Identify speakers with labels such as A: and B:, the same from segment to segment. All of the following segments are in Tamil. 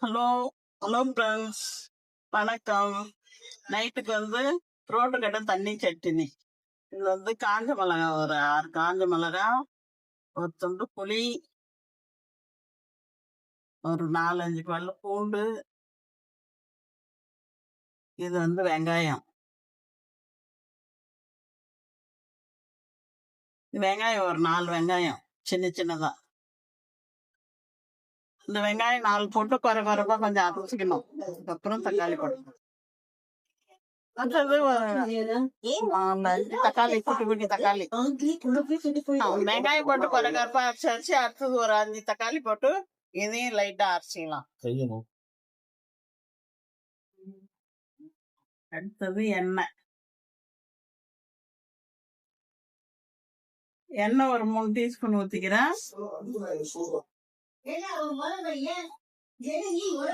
A: ஹலோ ஹலோ ஃப்ரெண்ட்ஸ், வணக்கம். நைட்டுக்கு ரோட்டு கடை தண்ணி சட்னி. இது காஞ்ச மிளகா, ஒரு 6 காஞ்ச மிளகா, ஒரு துண்டு புளி, ஒரு 4-5 பல்லு பூண்டு, இது வெங்காயம். வெங்காயம் ஒரு 4 வெங்காயம் சின்ன சின்னதா. இந்த வெங்காயம் 4 போட்டு குறைப்பா கொஞ்சம் அரைச்சிக்கணும். அதுக்கப்புறம் தக்காளி போடணும். அடுத்தது தக்காளி, குட்டி குட்டி தக்காளி. வெங்காயம் போட்டு குறைப்பா அரைச்சி அடுத்தது ஒரு 5 தக்காளி போட்டு இதையும் லைட்டா அரைச்சிக்கலாம். அடுத்தது எண்ணெய் ஒரு 3 டீஸ்பூன் ஊத்திக்கிறேன்.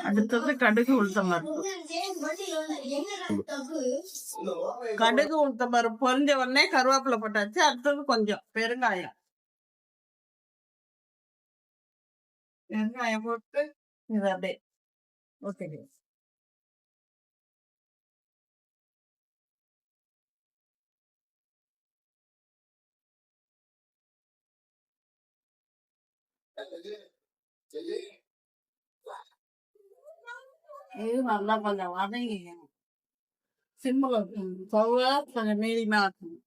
A: அடுத்தது கடுகு உளுத்தம் பருப்பு. கடுகு உளுத்தம் பருப்பு பொரிஞ்ச உடனே கருவேப்பிலை போட்டாச்சு. அடுத்தது கொஞ்சம் பெருங்காயம் போட்டு இது அப்படியே ஊத்திடு. இது நல்லா கொஞ்சம் வதங்கிக்கணும். சிம்மில் வைக்கணும். கொஞ்சம் மீடியமா வைக்கணும்.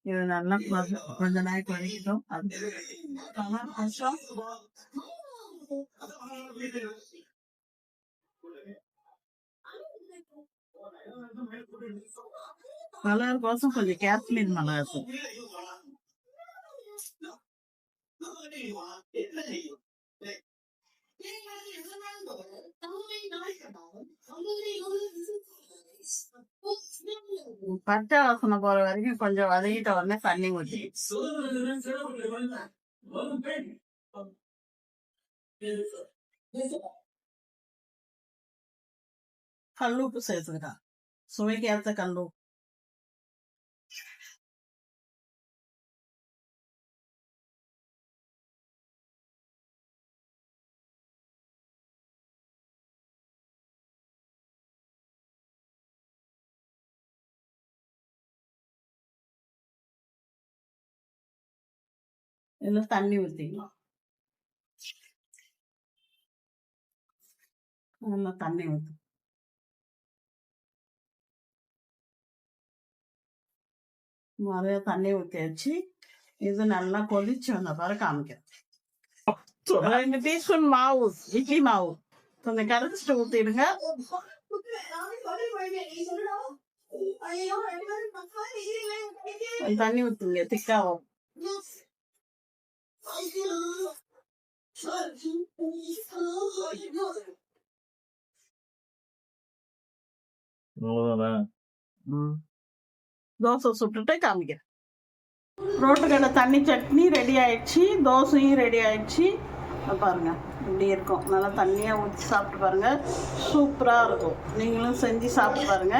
A: இது நல்லா கொஞ்ச நாளைக்கு வதக்கிட்டோம். கலர் கோசம் கொஞ்சம் காஷ்மீர் மிளகா தூள். பச்சை வாசனை போற வரைக்கும் கொஞ்சம் வதக்கிட்ட உடனே தண்ணி ஊற்றி கல்லுப்பு சேர்த்துக்கிட்டான். சுவைக்கு ஏற்ற கல்லுப்பு. இதுல தண்ணி ஊற்றிக்கலாம். நல்லா தண்ணி ஊற்று. நிறைய தண்ணி ஊற்றியாச்சு. இது நல்லா கொதிச்சு வந்த பிறகு காமிக்கிறேன். 2 டீஸ்பூன் மாவு, இட்லி மாவு கொஞ்சம் கரைச்சிட்டு ஊற்றிடுங்க. தண்ணி ஊற்றுங்க திக்காவும். தோசை சுட்டுட்டு காமிக்கிறேன். ரோட்டு கடை தண்ணி சட்னி ரெடி ஆயிடுச்சு. தோசையும் ரெடி ஆயிடுச்சு. பாருங்க இப்படி இருக்கும். நல்லா தண்ணியாக ஊற்றி சாப்பிட்டு பாருங்க, சூப்பராக இருக்கும். நீங்களும் செஞ்சு சாப்பிட்டு பாருங்க.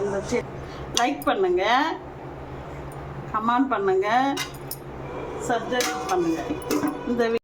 A: இந்த லைக் பண்ணுங்க, கமெண்ட் பண்ணுங்க, சப்ஸ்கிரைப் பண்ணுங்க. இந்த